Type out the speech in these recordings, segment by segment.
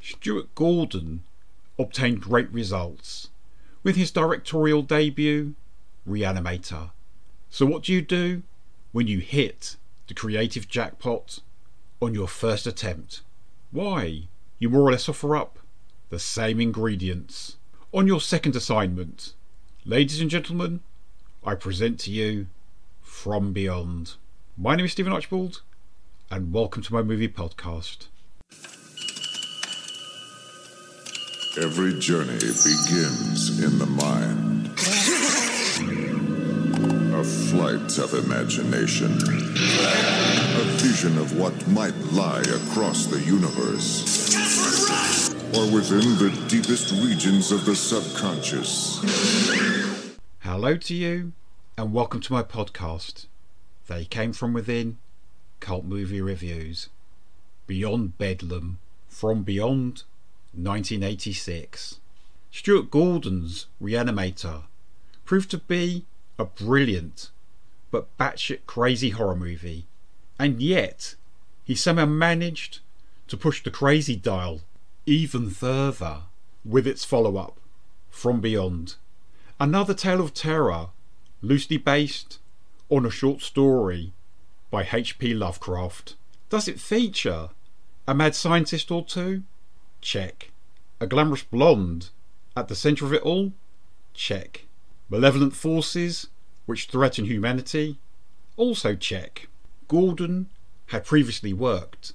Stuart Gordon obtained great results with his directorial debut, Reanimator. So what do when you hit the creative jackpot on your first attempt? Why, you more or less offer up the same ingredients on your second assignment. Ladies and gentlemen, I present to you From Beyond. My name is Stephen Archibald, and welcome to my movie podcast. Every journey begins in the mind. A flight of imagination. A vision of what might lie across the universe. Or within the deepest regions of the subconscious. Hello to you, and welcome to my podcast. They Came From Within, Cult Movie Reviews. Beyond Bedlam, From Beyond, 1986. Stuart Gordon's Reanimator proved to be a brilliant but batshit crazy horror movie, and yet he somehow managed to push the crazy dial even further with its follow-up, From Beyond, another tale of terror loosely based on a short story by H.P. Lovecraft. Does it feature a mad scientist or two? Check. A glamorous blonde at the centre of it all? Check. Malevolent forces which threaten humanity? Also check. Gordon had previously worked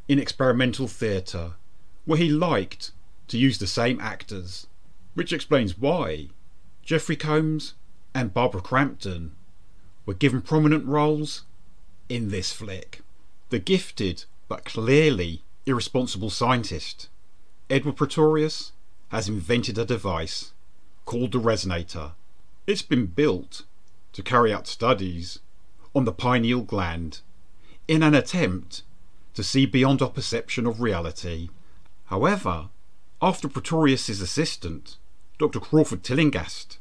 in experimental theatre, where he liked to use the same actors, which explains why Jeffrey Combs and Barbara Crampton were given prominent roles in this flick. The gifted but clearly irresponsible scientist Edward Pretorius has invented a device called the resonator. It's been built to carry out studies on the pineal gland in an attempt to see beyond our perception of reality. However, after Pretorius's assistant, Dr. Crawford Tillinghast,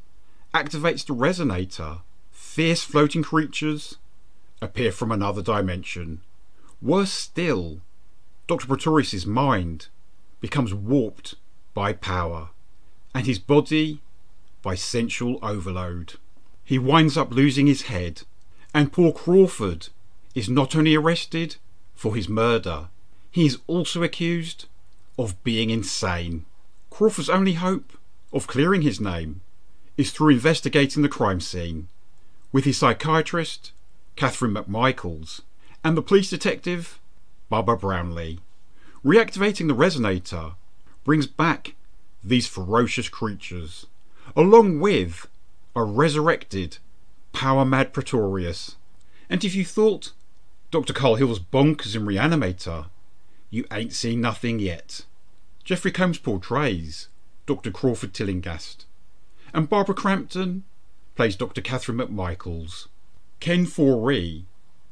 activates the resonator, fierce floating creatures appear from another dimension. Worse still, Dr. Pretorius's mind becomes warped by power, and his body by sensual overload. He winds up losing his head, and poor Crawford is not only arrested for his murder, he is also accused of being insane. Crawford's only hope of clearing his name is through investigating the crime scene with his psychiatrist, Catherine McMichaels, and the police detective, Barbara Brownlee. Reactivating the resonator brings back these ferocious creatures, along with a resurrected, power-mad Pretorius. And if you thought Dr. Carl Hill was bonkers in Reanimator, you ain't seen nothing yet. Jeffrey Combs portrays Dr. Crawford Tillinghast, and Barbara Crampton plays Dr. Catherine McMichaels. Ken Foree,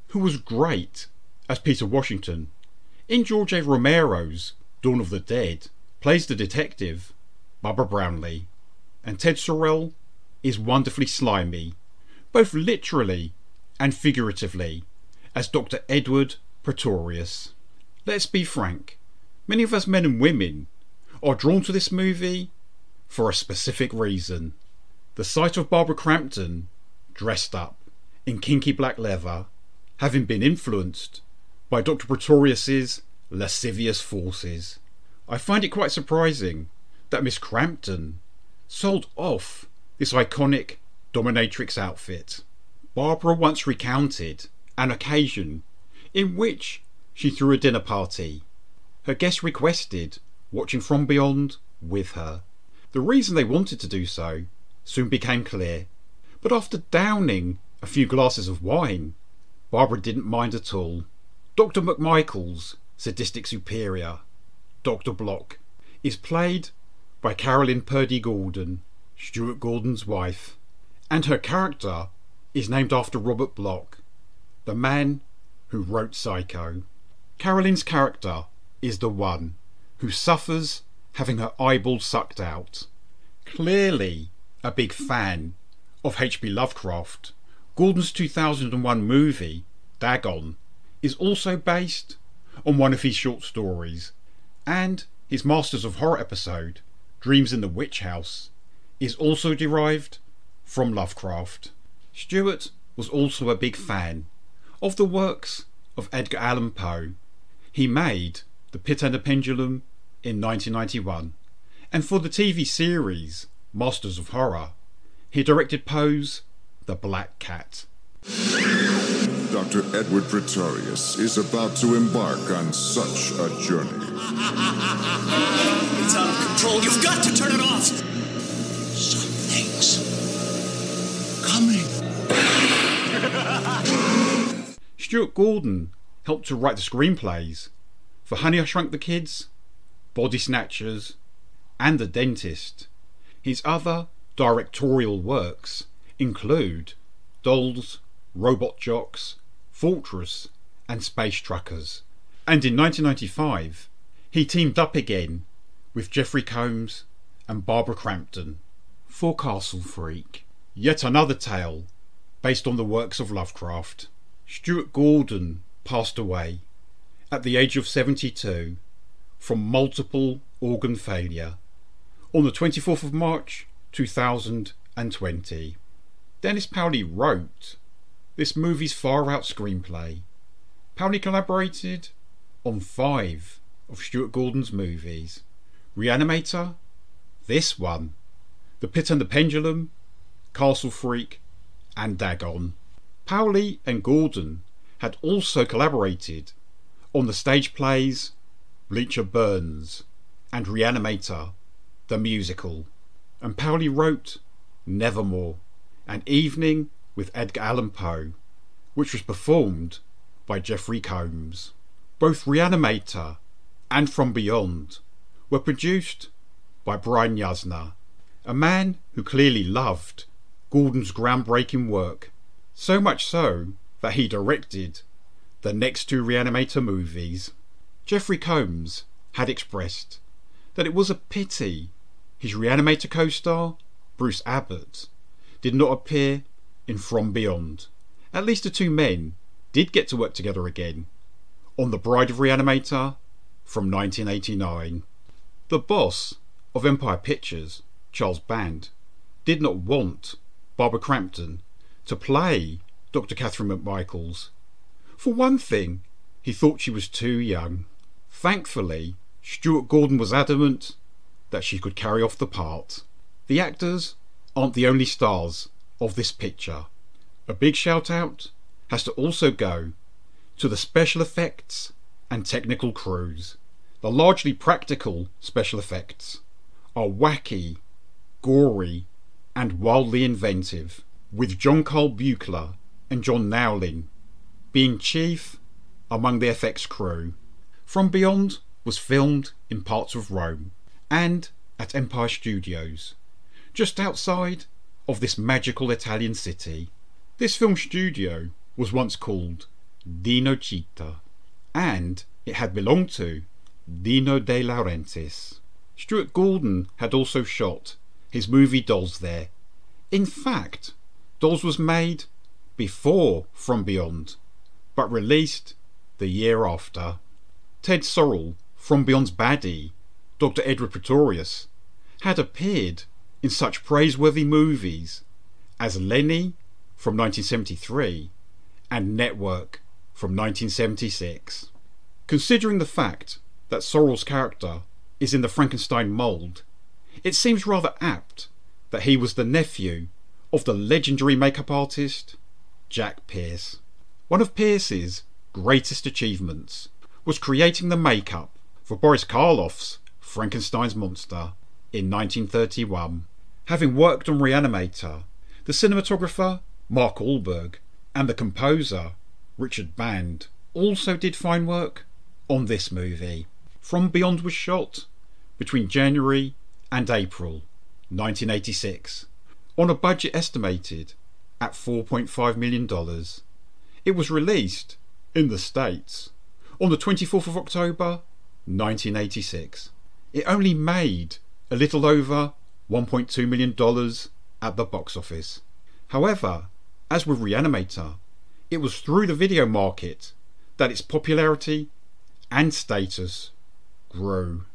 who was great as Peter Washington in George A. Romero's Dawn of the Dead, plays the detective, Barbara Brownlee, and Ted Sorrell is wonderfully slimy, both literally and figuratively, as Dr. Edward Pretorius. Let's be frank, many of us men and women are drawn to this movie for a specific reason. The sight of Barbara Crampton dressed up in kinky black leather, having been influenced by Dr. Pretorius's lascivious forces. I find it quite surprising that Miss Crampton sold off this iconic dominatrix outfit. Barbara once recounted an occasion in which she threw a dinner party. Her guests requested watching From Beyond with her. The reason they wanted to do so soon became clear, but after downing a few glasses of wine, Barbara didn't mind at all. Dr. McMichael's sadistic superior, Dr. Block, is played by Carolyn Purdy Gordon, Stuart Gordon's wife, and her character is named after Robert Block, the man who wrote Psycho. Carolyn's character is the one who suffers having her eyeballs sucked out. Clearly a big fan of H.P. Lovecraft, Gordon's 2001 movie, Dagon, is also based on one of his short stories, and his Masters of Horror episode, Dreams in the Witch House, is also derived from Lovecraft. Stewart was also a big fan of the works of Edgar Allan Poe. He made The Pit and the Pendulum in 1991, and for the TV series Masters of Horror, he directed Poe's The Black Cat. Dr. Edward Pretorius is about to embark on such a journey. It's out of control. You've got to turn it off. Something's coming. Stuart Gordon helped to write the screenplays for Honey, I Shrunk the Kids, Body Snatchers, and The Dentist. His other directorial works include Dolls, Robot Jocks, Fortress, and Space Truckers. And in 1995, he teamed up again with Jeffrey Combs and Barbara Crampton for Castle Freak, yet another tale based on the works of Lovecraft. Stuart Gordon passed away at the age of 72 from multiple organ failure on the 24th of March 2020. Dennis Powley wrote this movie's far-out screenplay. Powley collaborated on 5 of Stuart Gordon's movies: Reanimator, this one, The Pit and the Pendulum, Castle Freak, and Dagon. Powley and Gordon had also collaborated on the stage plays Bleacher Burns and Reanimator, the musical, and Powley wrote Nevermore, An Evening with Edgar Allan Poe, which was performed by Jeffrey Combs. Both Reanimator and From Beyond were produced by Brian Yuzna, a man who clearly loved Gordon's groundbreaking work, so much so that he directed the next 2 Reanimator movies. Jeffrey Combs had expressed that it was a pity his Reanimator co-star, Bruce Abbott, did not appear in From Beyond. At least the 2 men did get to work together again on The Bride of Reanimator from 1989. The boss of Empire Pictures, Charles Band, did not want Barbara Crampton to play Dr. Catherine McMichaels. For one thing, he thought she was too young. Thankfully, Stuart Gordon was adamant that she could carry off the part. The actors aren't the only stars of this picture. A big shout out has to also go to the special effects and technical crews. The largely practical special effects are wacky, gory, and wildly inventive, with John Carl Buechler and John Nowlin being chief among the FX crew. From Beyond was filmed in parts of Rome and at Empire Studios, just outside of this magical Italian city. This film studio was once called Dino Città, and it had belonged to Dino De Laurentiis. Stuart Gordon had also shot his movie Dolls there. In fact, Dolls was made before From Beyond, but released the year after. Ted Sorrell, From Beyond's baddie, Dr. Edward Pretorius, had appeared in such praiseworthy movies as Lenny from 1973 and Network from 1976. Considering the fact that Sorrell's character is in the Frankenstein mould, it seems rather apt that he was the nephew of the legendary makeup artist Jack Pierce. One of Pierce's greatest achievements was creating the makeup for Boris Karloff's Frankenstein's monster in 1931. Having worked on Reanimator, the cinematographer Mark Wahlberg and the composer Richard Band also did fine work on this movie. From Beyond was shot between January and April 1986 on a budget estimated at $4.5 million. It was released in the States on the 24th of October 1986. It only made a little over $1.2 million at the box office. However, as with Reanimator, it was through the video market that its popularity and status grew.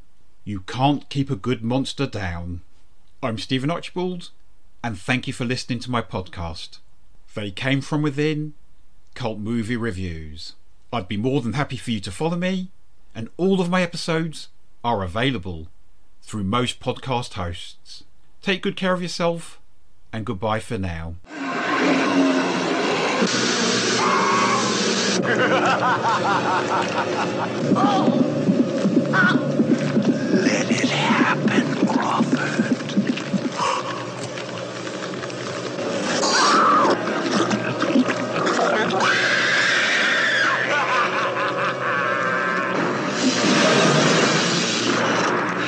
You can't keep a good monster down. I'm Stephen Archibald, and thank you for listening to my podcast. They Came From Within, Cult Movie Reviews. I'd be more than happy for you to follow me, and all of my episodes are available through most podcast hosts. Take good care of yourself, and goodbye for now. Let it happen, Crawford.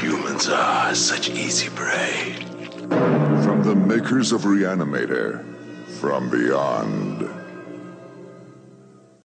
Humans are such easy prey. From the makers of Reanimator, from beyond.